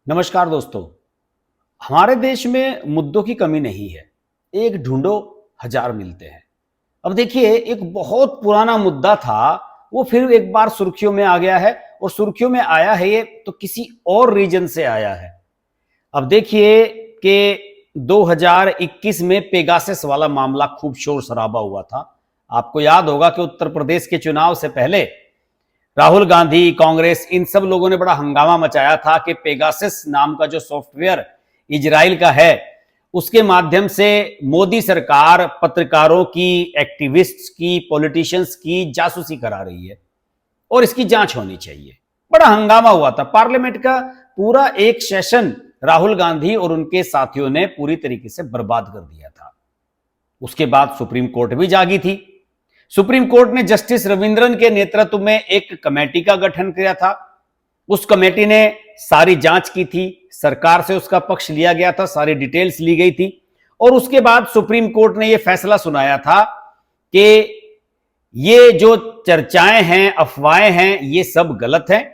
नमस्कार दोस्तों। हमारे देश में मुद्दों की कमी नहीं है। एक ढूंढो हजार मिलते हैं। अब देखिए, एक बहुत पुराना मुद्दा था, वो फिर एक बार सुर्खियों में आ गया है। और सुर्खियों में आया है ये तो किसी और रीजन से आया है। अब देखिए कि 2021 में पेगासस वाला मामला खूब शोर शराबा हुआ था। आपको याद होगा कि उत्तर प्रदेश के चुनाव से पहले राहुल गांधी, कांग्रेस, इन सब लोगों ने बड़ा हंगामा मचाया था कि पेगासस नाम का जो सॉफ्टवेयर इजराइल का है, उसके माध्यम से मोदी सरकार पत्रकारों की, एक्टिविस्ट्स की, पॉलिटिशियंस की जासूसी करा रही है और इसकी जांच होनी चाहिए। बड़ा हंगामा हुआ था। पार्लियामेंट का पूरा एक सेशन राहुल गांधी और उनके साथियों ने पूरी तरीके से बर्बाद कर दिया था। उसके बाद सुप्रीम कोर्ट भी जागी थी। सुप्रीम कोर्ट ने जस्टिस रविंद्रन के नेतृत्व में एक कमेटी का गठन किया था। उस कमेटी ने सारी जांच की थी, सरकार से उसका पक्ष लिया गया था, सारी डिटेल्स ली गई थी और उसके बाद सुप्रीम कोर्ट ने यह फैसला सुनाया था कि ये जो चर्चाएं हैं, अफवाहें हैं, ये सब गलत हैं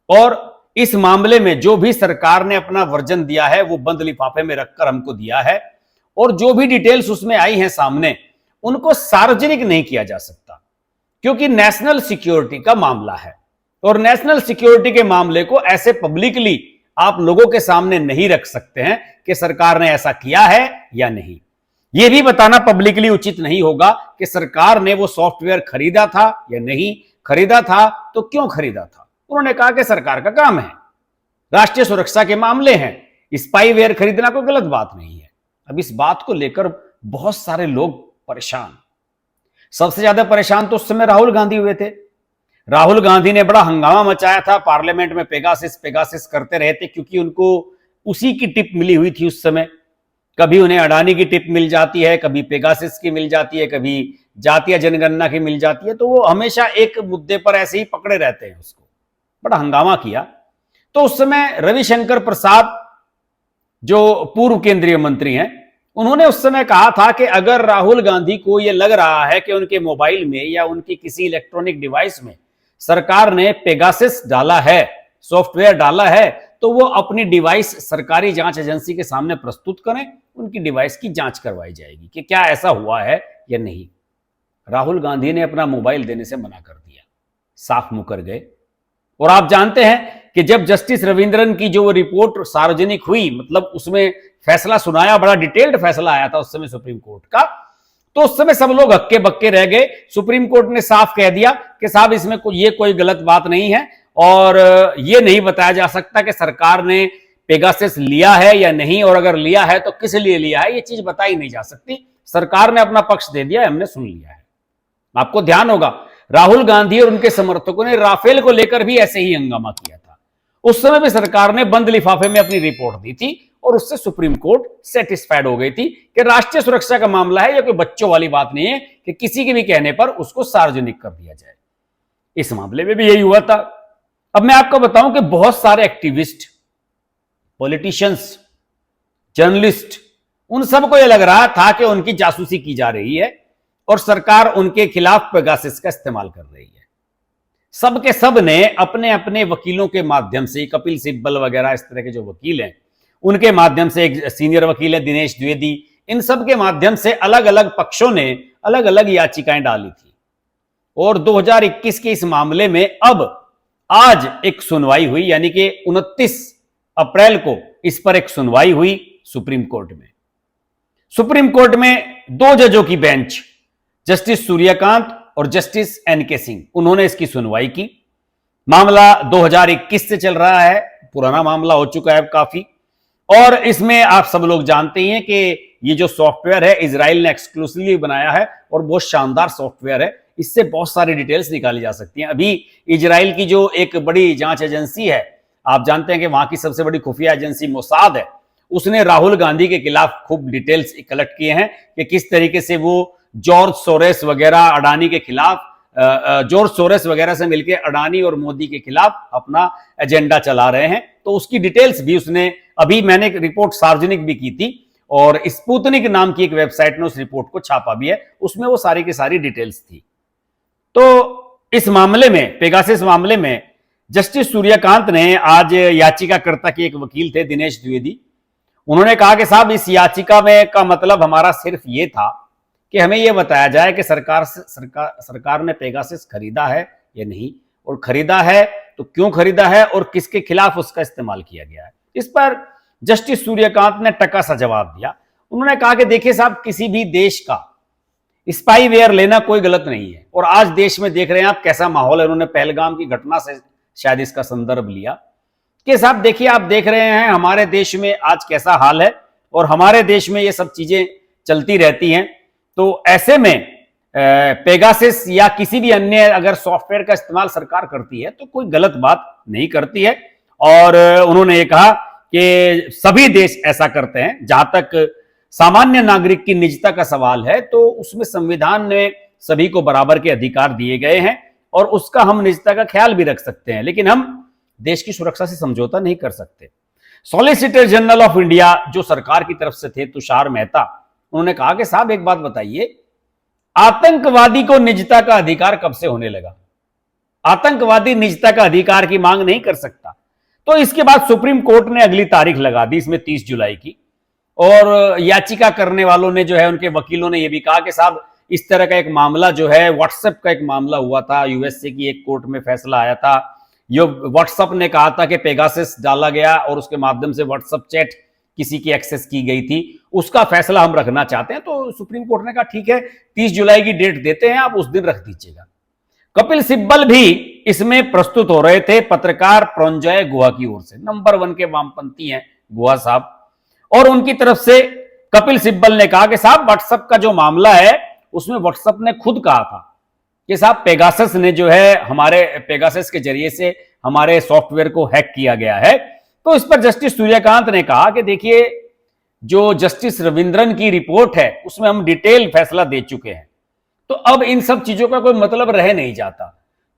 और इस मामले में जो भी सरकार ने अपना वर्जन दिया है वो बंद लिफाफे में रखकर हमको दिया है और जो भी डिटेल्स उसमें आई हैं सामने, उनको सार्वजनिक नहीं किया जा सकता, क्योंकि नेशनल सिक्योरिटी का मामला है और नेशनल सिक्योरिटी के मामले को ऐसे पब्लिकली आप लोगों के सामने नहीं रख सकते हैं कि सरकार ने ऐसा किया है या नहीं। यह भी बताना पब्लिकली उचित नहीं होगा कि सरकार ने वो सॉफ्टवेयर खरीदा था या नहीं खरीदा था, तो क्यों खरीदा था। उन्होंने कहा कि सरकार का काम है, राष्ट्रीय सुरक्षा के मामले हैं, स्पाईवेयर खरीदना कोई गलत बात नहीं है। अब इस बात को लेकर बहुत सारे लोग परेशान। सबसे ज्यादा परेशान तो उस समय राहुल गांधी हुए थे। राहुल गांधी ने बड़ा हंगामा मचाया था, पार्लियामेंट में पेगासस पेगासस करते रहे थे, क्योंकि उनको उसी की टिप मिली हुई थी उस समय। कभी उन्हें अडानी की टिप मिल जाती है, कभी पेगासस की मिल जाती है, कभी जातीय जनगणना की मिल जाती है, तो वो हमेशा एक मुद्दे पर ऐसे ही पकड़े रहते हैं उसको। बड़ा हंगामा किया। तो उस समय रविशंकर प्रसाद, जो पूर्व केंद्रीय मंत्री हैं, उन्होंने उस समय कहा था कि अगर राहुल गांधी को यह लग रहा है कि उनके मोबाइल में या उनकी किसी इलेक्ट्रॉनिक डिवाइस में सरकार ने पेगासस डाला है, सॉफ्टवेयर डाला है, तो वो अपनी डिवाइस सरकारी जांच एजेंसी के सामने प्रस्तुत करें, उनकी डिवाइस की जांच करवाई जाएगी कि क्या ऐसा हुआ है या नहीं। राहुल गांधी ने अपना मोबाइल देने से मना कर दिया, साफ मुकर गए। और आप जानते हैं कि जब जस्टिस रविंद्रन की जो रिपोर्ट सार्वजनिक हुई, मतलब उसमें फैसला सुनाया, बड़ा डिटेल्ड फैसला आया था उस समय सुप्रीम कोर्ट का, तो उस समय सब लोग हक्के बक्के रह गए। सुप्रीम कोर्ट ने साफ कह दिया कि साहब इसमें ये कोई गलत बात नहीं है और ये नहीं बताया जा सकता कि सरकार ने पेगासस लिया है या नहीं, और अगर लिया है तो किस लिए लिया है, ये चीज बताई नहीं जा सकती। सरकार ने अपना पक्ष दे दिया, हमने सुन लिया है। आपको ध्यान होगा, राहुल गांधी और उनके समर्थकों ने राफेल को लेकर भी ऐसे ही हंगामा किया था। उस समय भी सरकार ने बंद लिफाफे में अपनी रिपोर्ट दी थी और उससे सुप्रीम कोर्ट सेटिस्फाइड हो गई थी कि राष्ट्रीय सुरक्षा का मामला है, यह कोई बच्चों वाली बात नहीं है कि किसी के भी कहने पर उसको सार्वजनिक कर दिया जाए। इस मामले में भी यही हुआ था। अब मैं आपको बताऊं कि बहुत सारे एक्टिविस्ट, पॉलिटिशियंस, जर्नलिस्ट, उन सबको यह लग रहा था कि उनकी जासूसी की जा रही है और सरकार उनके खिलाफ पेगासस का इस्तेमाल कर रही है। सबके सब ने अपने अपने वकीलों के माध्यम से, कपिल सिब्बल वगैरह इस तरह के जो वकील हैं, उनके माध्यम से, एक सीनियर वकील है दिनेश द्विवेदी, इन सब के माध्यम से अलग अलग पक्षों ने अलग अलग याचिकाएं डाली थी। और 2021 के इस मामले में अब आज एक सुनवाई हुई, यानी कि 29 अप्रैल को इस पर एक सुनवाई हुई सुप्रीम कोर्ट में। सुप्रीम कोर्ट में 2 जजों की बेंच, जस्टिस सूर्यकांत और जस्टिस एनके सिंह, उन्होंने इसकी सुनवाई की। मामला 2021 से चल रहा है, पुराना मामला हो चुका है काफी। और इसमें आप सब लोग जानते हैं कि ये जो सॉफ्टवेयर है इजराइल ने एक्सक्लूसिवली बनाया है और बहुत शानदार सॉफ्टवेयर है। इससे बहुत सारी डिटेल्स निकाली जा सकती हैं। अभी इजराइल की जो एक बड़ी जांच एजेंसी है, आप जानते हैं कि वहां की सबसे बड़ी खुफिया एजेंसी मोसाद है, उसने राहुल गांधी के खिलाफ खूब डिटेल्स कलेक्ट किए हैं कि किस तरीके से वो जॉर्ज सोरेस वगैरह, अडानी के खिलाफ, जॉर्ज सोरेस वगैरह से मिलकर अडानी और मोदी के खिलाफ अपना एजेंडा चला रहे हैं। तो उसकी डिटेल्स भी उसने, अभी मैंने एक रिपोर्ट सार्वजनिक भी की थी और स्पुतनिक नाम की एक वेबसाइट ने उस रिपोर्ट को छापा भी है, उसमें वो सारी की सारी डिटेल्स थी। तो इस मामले में, पेगासस मामले में, जस्टिस सूर्यकांत ने आज याचिकाकर्ता के एक वकील थे दिनेश द्विवेदी, उन्होंने कहा कि साहब इस याचिका में का मतलब हमारा सिर्फ ये था कि हमें यह बताया जाए कि सरकार ने पेगासस खरीदा है या नहीं, और खरीदा है तो क्यों खरीदा है और किसके खिलाफ उसका इस्तेमाल किया गया है। इस पर जस्टिस सूर्यकांत ने टका सा जवाब दिया। उन्होंने कहा कि देखिए साहब, किसी भी देश का स्पाईवेयर लेना कोई गलत नहीं है, और आज देश में देख रहे हैं आप कैसा माहौल है। उन्होंने पहलगाम की घटना से शायद इसका संदर्भ लिया कि साहब देखिए, आप देख रहे हैं हमारे देश में आज कैसा हाल है, और हमारे देश में ये सब चीजें चलती रहती हैं। तो ऐसे में पेगासस या किसी भी अन्य अगर सॉफ्टवेयर का इस्तेमाल सरकार करती है तो कोई गलत बात नहीं करती है। और उन्होंने ये कहा कि सभी देश ऐसा करते हैं। जहां तक सामान्य नागरिक की निजता का सवाल है तो उसमें संविधान ने सभी को बराबर के अधिकार दिए गए हैं, और उसका हम निजता का ख्याल भी रख सकते हैं, लेकिन हम देश की सुरक्षा से समझौता नहीं कर सकते। सॉलिसिटर जनरल ऑफ इंडिया जो सरकार की तरफ से थे, तुषार मेहता, उन्होंने कहा कि साहब एक बात बताइए, आतंकवादी को निजता का अधिकार कब से होने लगा? आतंकवादी निजता का अधिकार की मांग नहीं कर सकता। तो इसके बाद सुप्रीम कोर्ट ने अगली तारीख लगा दी, इसमें 30 जुलाई की, और याचिका करने वालों ने जो है, उनके वकीलों ने यह भी कहा कि साहब इस तरह का एक मामला जो है, व्हाट्सएप का एक मामला हुआ था, यूएसए की एक कोर्ट में फैसला आया था। यो व्हाट्सएप ने कहा था कि पेगासस डाला गया और उसके माध्यम से व्हाट्सएप चैट किसी की एक्सेस की गई थी, उसका फैसला हम रखना चाहते हैं। तो सुप्रीम कोर्ट ने कहा ठीक है, 30 जुलाई की डेट देते हैं, आप उस दिन रख दीजिएगा। कपिल सिब्बल भी इसमें प्रस्तुत हो रहे थे, पत्रकार प्रंजय गुहा की ओर से। नंबर 1 के वामपंथी हैं गुहा साहब, और उनकी तरफ से कपिल सिब्बल ने कहा कि साहब व्हाट्सएप का जो मामला है उसमें व्हाट्सएप ने खुद कहा था कि साहब पेगासस ने जो है, हमारे पेगासस के जरिए से हमारे सॉफ्टवेयर को हैक किया गया है। तो इस पर जस्टिस सूर्यकांत ने कहा कि देखिए, जो जस्टिस रविंद्रन की रिपोर्ट है उसमें हम डिटेल फैसला दे चुके हैं, तो अब इन सब चीजों का कोई मतलब रह नहीं जाता।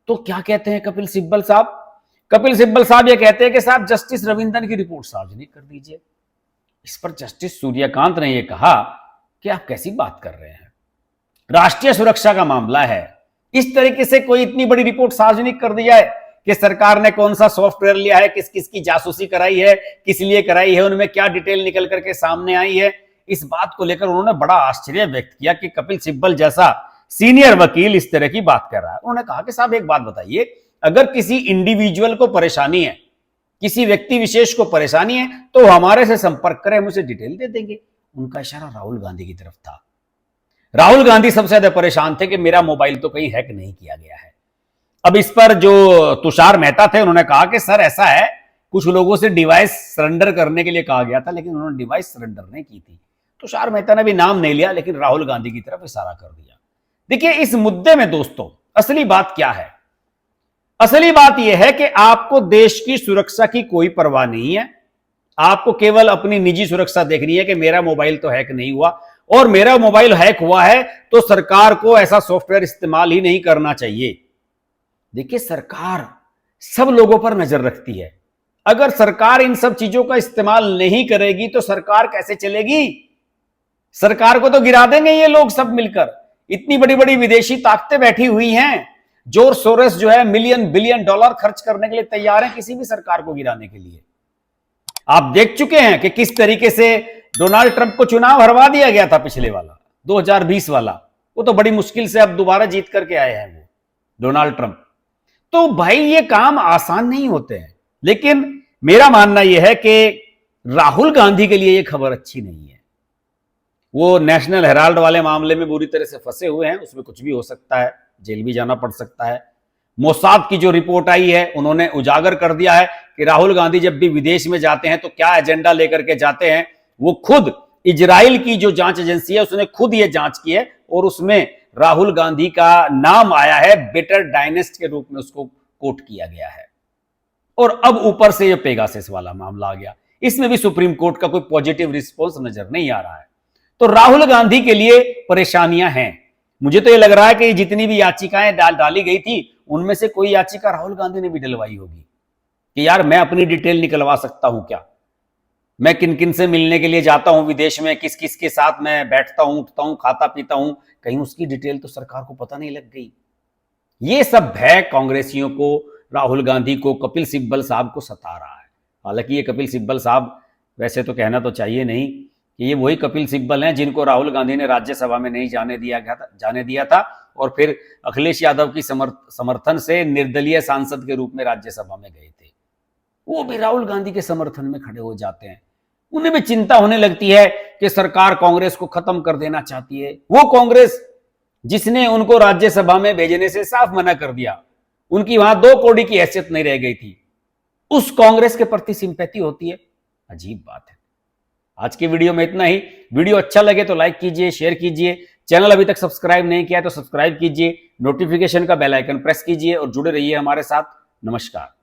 तो क्या कहते हैं कपिल सिब्बल साहब? कपिल सिब्बल साहब ये कहते हैं कि साहब जस्टिस रविंद्रन की रिपोर्ट सार्वजनिक कर दीजिए। इस पर जस्टिस सूर्यकांत ने यह कहा कि आप कैसी बात कर रहे हैं, राष्ट्रीय सुरक्षा का मामला है, इस तरीके से कोई इतनी बड़ी रिपोर्ट सार्वजनिक कर दी जाए कि सरकार ने कौन सा सॉफ्टवेयर लिया है, किस किस की जासूसी कराई है, किस लिए कराई है, उनमें क्या डिटेल निकल करके सामने आई है। इस बात को लेकर उन्होंने बड़ा आश्चर्य व्यक्त किया कि कपिल सिब्बल जैसा सीनियर वकील इस तरह की बात कर रहा है। उन्होंने कहा कि साहब एक बात बताइए, अगर किसी इंडिविजुअल को परेशानी है, किसी व्यक्ति विशेष को परेशानी है, तो हमारे से संपर्क करें, हम उसे डिटेल दे देंगे। उनका इशारा राहुल गांधी की तरफ था। राहुल गांधी सबसे ज्यादा परेशान थे कि मेरा मोबाइल तो कहीं हैक नहीं किया गया है। अब इस पर जो तुषार मेहता थे, उन्होंने कहा कि सर ऐसा है, कुछ लोगों से डिवाइस सरेंडर करने के लिए कहा गया था, लेकिन उन्होंने डिवाइस सरेंडर नहीं की थी। तुषार मेहता ने भी नाम नहीं लिया, लेकिन राहुल गांधी की तरफ इशारा कर दिया। देखिए, इस मुद्दे में दोस्तों असली बात क्या है? असली बात यह है कि आपको देश की सुरक्षा की कोई परवाह नहीं है। आपको केवल अपनी निजी सुरक्षा देखनी है कि मेरा मोबाइल तो हैक नहीं हुआ, और मेरा मोबाइल हैक हुआ है तो सरकार को ऐसा सॉफ्टवेयर इस्तेमाल ही नहीं करना चाहिए। देखिए, सरकार सब लोगों पर नजर रखती है। अगर सरकार इन सब चीजों का इस्तेमाल नहीं करेगी तो सरकार कैसे चलेगी? सरकार को तो गिरा देंगे ये लोग सब मिलकर। इतनी बड़ी बड़ी विदेशी ताकतें बैठी हुई हैं, जॉर्ज सोरोस जो है मिलियन बिलियन डॉलर खर्च करने के लिए तैयार है किसी भी सरकार को गिराने के लिए। आप देख चुके हैं कि किस तरीके से डोनाल्ड ट्रंप को चुनाव हरवा दिया गया था, पिछले वाला 2020 वाला। वो तो बड़ी मुश्किल से अब दोबारा जीत करके आए हैं वो डोनाल्ड ट्रंप। तो भाई ये काम आसान नहीं होते हैं। लेकिन मेरा मानना यह है कि राहुल गांधी के लिए यह खबर अच्छी नहीं है। वो नेशनल हेराल्ड वाले मामले में बुरी तरह से फंसे हुए हैं, उसमें कुछ भी हो सकता है, जेल भी जाना पड़ सकता है। मोसाद की जो रिपोर्ट आई है, उन्होंने उजागर कर दिया है कि राहुल गांधी जब भी विदेश में जाते हैं तो क्या एजेंडा लेकर के जाते हैं। वो खुद इजराइल की जो जांच एजेंसी है उसने खुद ये जांच की है, और उसमें राहुल गांधी का नाम आया है, बेटर डायनेस्ट के रूप में उसको कोट किया गया है। और अब ऊपर से ये पेगासस वाला मामला आ गया, इसमें भी सुप्रीम कोर्ट का कोई पॉजिटिव रिस्पॉन्स नजर नहीं आ रहा है। तो राहुल गांधी के लिए परेशानियां हैं। मुझे तो ये लग रहा है कि जितनी भी याचिकाएं डाली गई थी, उनमें से कोई याचिका राहुल गांधी ने भी डलवाई होगी कि यार मैं अपनी डिटेल निकलवा सकता हूं क्या, मैं किन किन से मिलने के लिए जाता हूं विदेश में, किस किस के साथ मैं बैठता हूं, उठता हूं, खाता पीता हूं, कहीं उसकी डिटेल तो सरकार को पता नहीं लग गई। ये सब भय कांग्रेसियों को राहुल गांधी को, कपिल सिब्बल साहब को सता रहा है। हालांकि ये कपिल सिब्बल साहब, वैसे तो कहना तो चाहिए नहीं कि ये वही कपिल सिब्बल हैं जिनको राहुल गांधी ने राज्यसभा में नहीं जाने दिया था और फिर अखिलेश यादव की समर्थन से निर्दलीय सांसद के रूप में राज्यसभा में गए थे। वो भी राहुल गांधी के समर्थन में खड़े हो जाते हैं। उन्हें भी चिंता होने लगती है कि सरकार कांग्रेस को खत्म कर देना चाहती है। वो कांग्रेस जिसने उनको राज्यसभा में भेजने से साफ मना कर दिया, उनकी वहां 2 कौड़ी की हैसियत नहीं रह गई थी, उस कांग्रेस के प्रति सिंपैथी होती है। अजीब बात है। आज की वीडियो में इतना ही। वीडियो अच्छा लगे तो लाइक कीजिए, शेयर कीजिए। चैनल अभी तक सब्सक्राइब नहीं किया तो सब्सक्राइब कीजिए, नोटिफिकेशन का बेल आइकन प्रेस कीजिए और जुड़े रहिए हमारे साथ। नमस्कार।